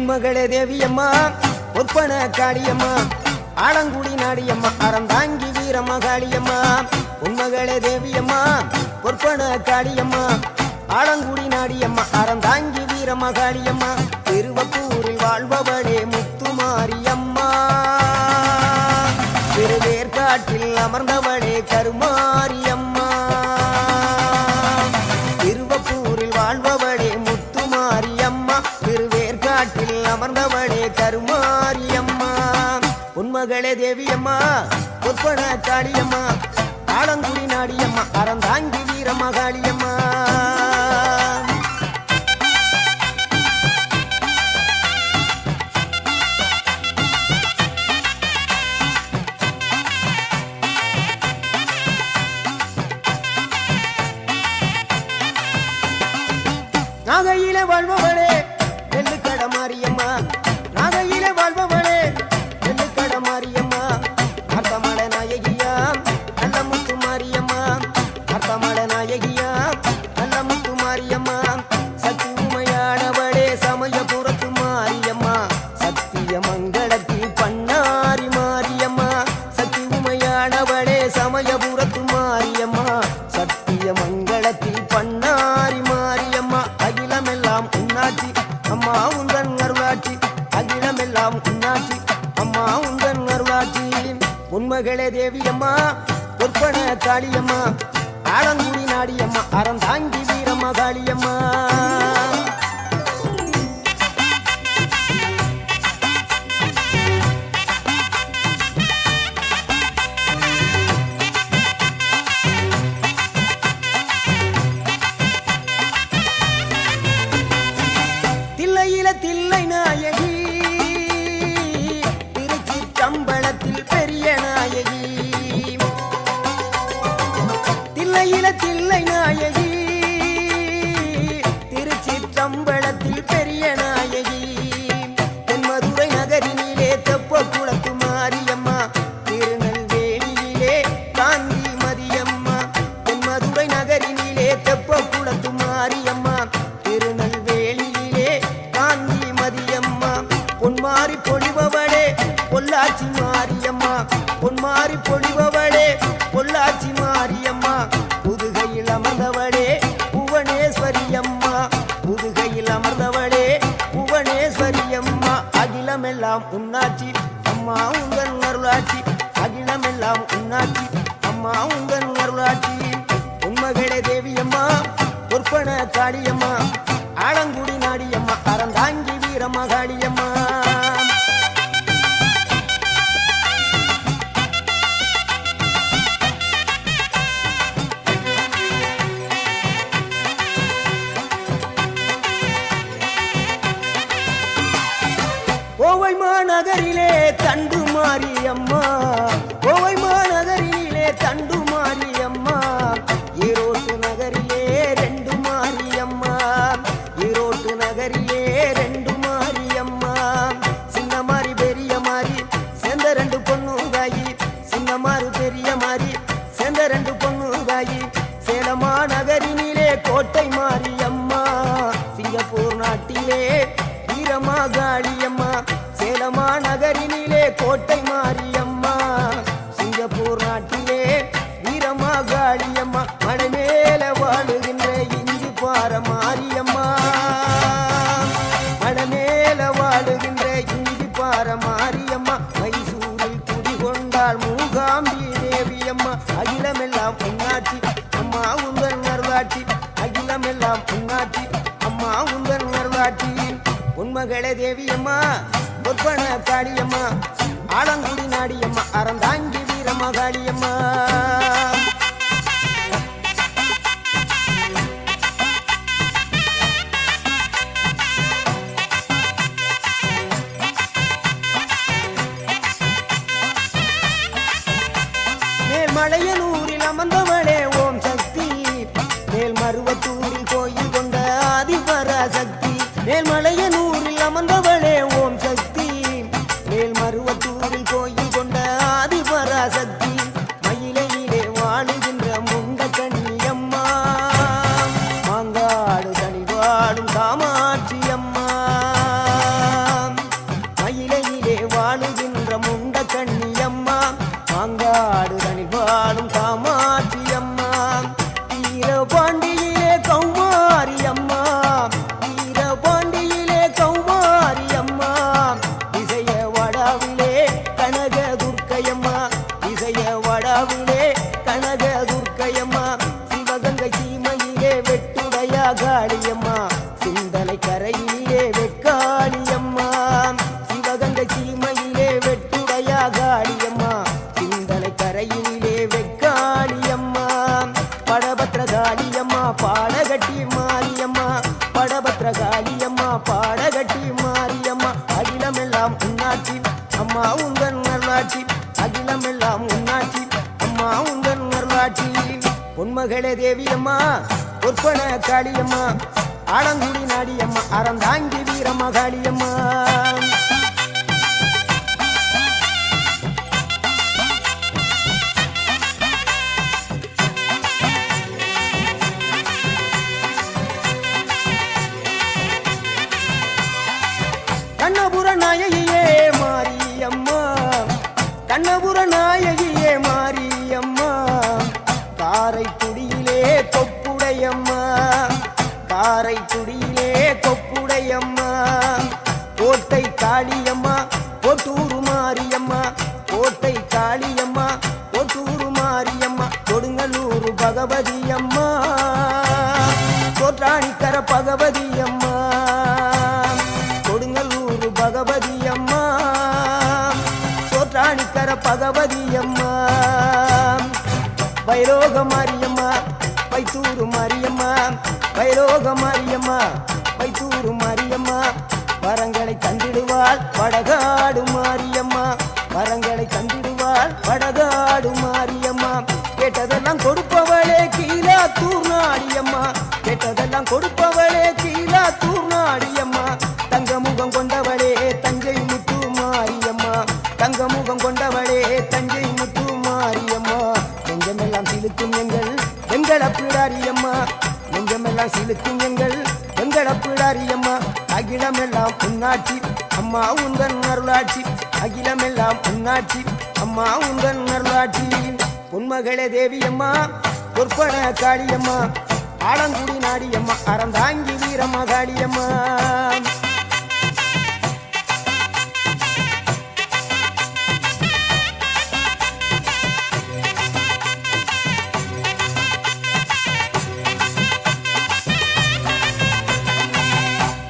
பொன்மகளே தேவியம்மா ஒப்பன காளியம்மா ஆலங்குடி நாடியம்மா அறந்தாங்கி வீரம்மா காளியம்மா பொன்மகளே தேவியம்மா ஒப்பன காளியம்மா ஆலங்குடி நாடியம்மா அறந்தாங்கி வீரம்மா காளியம்மா திருவப்பூரில் வாழ்பவளே முத்துமாரியம்மா திருவேற்காட்டில் அமர்ந்தவளே கருமாரியம்மா திருவப்பூரில் வாழ்பவளே முத்துமாரியம்மா திருவேற்காட்டில் அமர்ந்தவளே கருமாரியம்மா பொன்மகளே தேவியம்மா ஒப்பன காளியம்மா ஆலங்குடி நாடியம்மா அறந்தாங்கி வீரம்மா காளியம்மா நாகையிலே வாழ்பவளே நெல்லுக்கட மாரியம்மா நாகையிலே வாழ்பவளே நெல்லுக்கட மாரியம்மா அர்த்தமல நாயகியா நல்ல முத்து மாரியம்மா அர்த்தமல நாயகியா நல்ல முத்து மாரியம்மா சக்தி உமையானவளே சமயபுரத்து மாரியம்மா சத்திய மங்களத்தில் பண்ணாரி மாரியம்மா சக்தி உமையானவளே சமயபுரத்து மாரியம்மா சத்திய மங்களத்தில் பண்ணாரி மாரியம்மா அகிலமெல்லாம் உன்னாட்சி அம்மா உந்தன் அருளாட்சி அகிலமெல்லாம் உன்னாட்சி அம்மா உந்தன் அருளாட்சி பொன்மகளே தேவியம்மா ஒப்பன காளியம்மா ஆலங்குடி நாடியம்மா அறந்தாங்கி வீரம்மா காளியம்மா தில்லை நாயகி திருச்சிற்றம்பலத்தில் பெரிய நாயகி தில்லை நாயகி திருச்சிற்றம்பலத்தில் பெரிய நாயகி தென்மதுரை நகரினிலே தெப்ப குளத்து மாரியம்மா திருநெல்வேலியிலே காந்தி மதியம்மா தென்மதுரை நகரினிலே தெப்ப குளத்து மாரியம்மா திருநெல்வேலியிலே காந்தி மதியம்மா பொன்மாரி பொழிபவளே பொள்ளாச்சி மாரியம்மா பொன்மாரி பொழிபவளே பொள்ளாச்சி மாரியம்மா புதுகையில் அமர்ந்தவளே புவனேஸ்வரியம்மா புதுகையில் அமர்ந்தவளே புவனேஸ்வரியம்மா அகிலமெல்லாம் உன்னாட்சி அம்மா உங்கள் அருளாட்சி அகிலமெல்லாம் உன்னாட்சி அம்மா உங்கள் அருளாட்சி பொன்மகளே தேவியம்மா ஒப்பன காளியம்மா ஆலங்குடி நாடியம்மா அறந்தாங்கி வீரம்மா காளியம்மா கோவை மாநகரிலே தண்டு மாரியம்மா கோவை மாநகரிலே தண்டு மாரியம்மா ஈரோட்டு நகரிலே ரெண்டு மாரியம்மா ஈரோட்டு நகரிலே ரெண்டு மாரியம்மா சின்ன மாறி பெரிய மாறி சேர்ந்த ரெண்டு பொண்ணுகாயி சின்ன மாறு பெரிய மாறி சேர்ந்த ரெண்டு பொண்ணுகாயி சேலமா நகரினிலே கோட்டை மாரியம்மா சிங்கப்பூர் நாட்டிலே வீரமா காளியம்மா சேலமா நகரினிலே கோட்டை மாரியம்மா சிங்கப்பூர் நாட்டிலே வீரமா காளியம்மா மலை மேல வாழுகின்ற இஞ்சி பார மாரியம்மா மலை மேல வாழுகின்ற இஞ்சி பார மாரியம்மா மைசூரில் குடிகொண்டாள் மூகாம்பி தேவியம்மா அகிலமெல்லாம் உன்னாட்சி அம்மா உந்தன் அருளாட்சி அகிலமெல்லாம் உன்னாட்சி அம்மா உந்தன் அருளாட்சி பொன்மகளே தேவியம்மா ஒப்பன காளியம்மா ஆலங்குடி நாடியம்மா அறந்தாங்கி வீரம்மா காளியம்மா மேல்மலையனூரில் அமர்ந்தவளே ஓம் சக்தி மேல்மருவத்தூரில் கோயில் கொண்ட ஆதிபராசக்தி மேல்மலையனூரில் அமர்ந்தவளே ஓம் சக்தி மேல்மருவத்தூரில் கோயில் கொண்ட ஆதிபராசக்தி மயிலையிலே வாழுகின்ற முண்ட கண்ணியம்மா மாங்காடு தனிவாழும் காமாட்சி அம்மா காளியம்மா சிந்தனை கரையிலே வெக்காளியம்மா சிவகங்கை சீமையிலே வெட்டுடையா காளியம்மா சிந்தனை கரையிலே வெக்காளியம்மா படபத்ர காளியம்மா பாடகட்டி மாரியம்மா படபத்ர காளியம்மா பாடகட்டி மாரியம்மா அகிலமெல்லாம் உன்னாட்சி அம்மா உந்தன் நல்லாட்சி அகிலமெல்லாம் உன்னாட்சி அம்மா உந்தன் நல்லாட்சி பொன்மகளே தேவியம்மா பொற்பன காளியம்மா ஆலங்குடி நாடியம்மா அறந்தாங்கி வீரம்மா காளியம்மா கண்ணபுர நாயகியே மாரியம்மா கண்ணபுர நாயகியே மாரியம்மா காரைக்குடியிலே கொப்புடையம்மா காரைக்குடியிலே கொப்புடையம்மா கோட்டை காளியம்மா கோட்டூரு மாரியம்மா கோட்டை காளியம்மா கோட்டூரு மாரியம்மா கொடுங்கல்லூர் பகவதியம்மா கோற்றாணிக்கர பகவதியம்மா கொடுங்கல்லூர் பகவதியம்மா சோற்றாணிக்கர பகவதியம்மா வைரோக மாரியம்மா வைத்தூரு மாரியம்மா வைரோக மாரியம்மா வைத்தூரு மாரியம்மா வரங்களை தந்திடுவாள் வடகாடு மாரியம்மா வரங்களை தந்திடுவாள் வடகாடு மாரியம்மா கேட்டதெல்லாம் கொடுப்பவளே கீழாத்தூர் நாடியம்மா கேட்டதெல்லாம் கொடுப்பவளே கீழாத்தூர் நாடியம்மா தங்க முகம் கொண்டவளே தஞ்சை முத்து மாரியம்மா தங்க முகம் கொண்டவளே தஞ்சை முத்து மாரியம்மா நெஞ்சமெல்லாம் சிலுக்கும் எங்கள் அப்பிடாரியம்மா நெஞ்சமெல்லாம் சிலுக்கும் எங்கள் அப்பிடாரியம்மா அகிலமெல்லாம் உன்னாட்சி அம்மா உந்தன் அருளாட்சி அகிலமெல்லாம் உன்னாட்சி அம்மா உந்தன் அருளாட்சி பொன்மகளே தேவியம்மா பொற்பன காளியம்மா ஆலங்குடி நாடியம்மா அறந்தாங்கி வீரம்மா காளியம்மா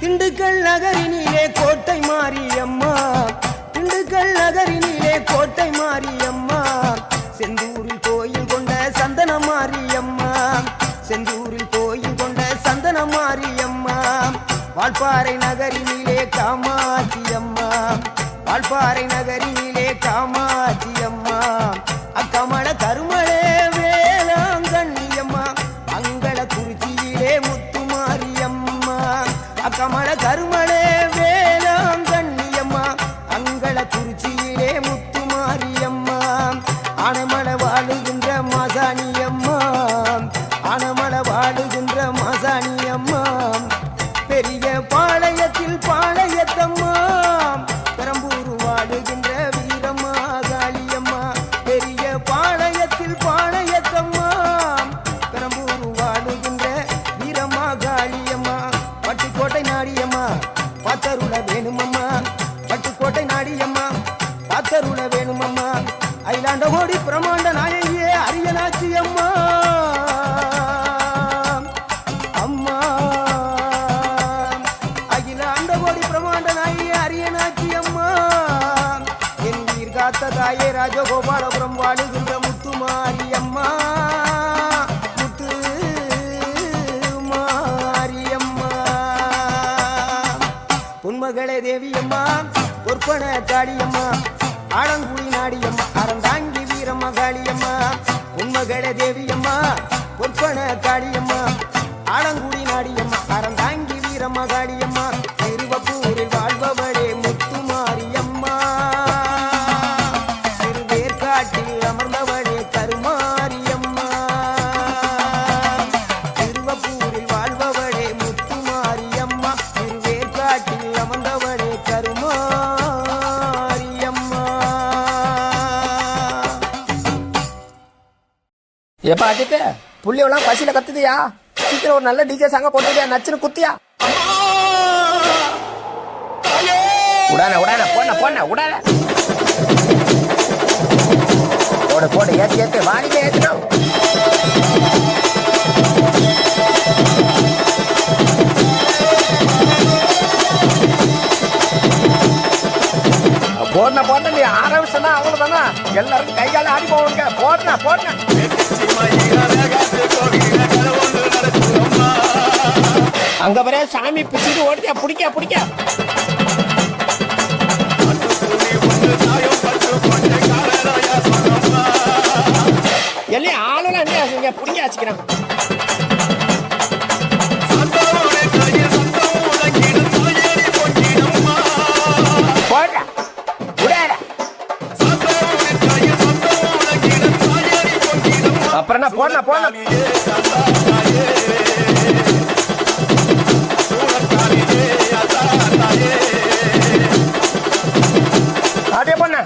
திண்டுக்கல் நகரினிலே கோட்டை மாரியம்மா திண்டுக்கல் நகரினிலே கோட்டை மாரியம்மா செந்தூரில் கோயில் கொண்ட சந்தன மாரியம்மா செந்தூரில் கோயில் கொண்ட சந்தன மாரியம்மா வால்பாறை நகரினிலே காமாட்சியம்மா வால்பாறை நகரினிலே காமாட்சியம்மா அக்கமல கருமளே வேளாங்கண்ணியம்மா அங்கள குறிச்சியிலே முத்துமாரியம்மா அக்கமல கருமளே வேளாங்கண்ணியம்மா அங்கள குறிச்சியிலே முத்துமாரியம்மா ஆனமல வாழுகின்ற மாசாணியம்மா ஆனமல வாழுகின்ற மாசாணியம்மா பெரிய பாளையத்தில் பாளையத்தம்மா பெரம்பூர் வாழுகின்ற வீரம்மா காளியம்மா பெரிய பாளையத்தில் பாளையத்தம்மா பெரம்பூர் வாழுகின்ற வீரம்மா காளியம்மா பட்டுக்கோட்டை நாடியம்மா பாத்தருள வேணுமம்மா பட்டுக்கோட்டை நாடியம்மா பாத்தருள வேணுமம்மா அயிலாண்ட கோடி பிரமாண்ட நாயகியே அரியனாச்சி அம்மா அம்மா அகிலாண்ட கோடி பிரமாண்ட நாயகியே அரியனாச்சி அம்மா என் உயிர் காத்த தாயே ராஜகோபாலபுரம் வாழுகின்ற முத்துமாரியம்மா முத்து மாரியம்மா பொன்மகளே தேவியம்மா பொற்பன காளியம்மா ஆலங்குடி நாடியம்மா அறந்தாங்கி வீரம்மா காளியம்மா பொன்மகளே தேவியம்மா பொற்பன காளியம்மா ஆலங்குடி நாடியம்மா அறந்தாங்கி வீரம்மா காளியம்மா திருவப்பூரில் வாழ்பவளே முத்துமாரியம்மா திருவேற்காட்டில் அமர்ந்தவளே கருமாரியம்மா திருவப்பூரில் வாழ்பவளே முத்துமாரியம்மா திருவேற்காட்டில் அமர்ந்தவளே கருமாரியம்மா ஏப்பா அஜித்து புள்ளியெல்லாம் பசியில கத்துதியா சீக்கிரம் ஒரு நல்ல டிஜே சாங்க போட்டுதியா நச்சுன்னு குத்தியா உடான உடான போன போன உடான போடு போடு ஏத்து ஏத்து வாணிக்கே ஏத்துடும் எல்லாரும் கை கால ஆடி போவாங்க. போடுனா போடுனா அங்க வர சாமி பிடிச்சிட்டு ஓடியா பிடிக்க பிடிக்க எல்லாம் ஆளுலாம் என்ன பிடிக்க வச்சுக்கிறான். போடுறா விடாடா அப்புறம் என்ன போடணும் போடணும் அப்படியே பண்ண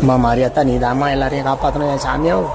அம்மா மாரியாத்தா நீ தாம்மா எல்லாரையும் காப்பாற்றணும் என் சாமியாவும்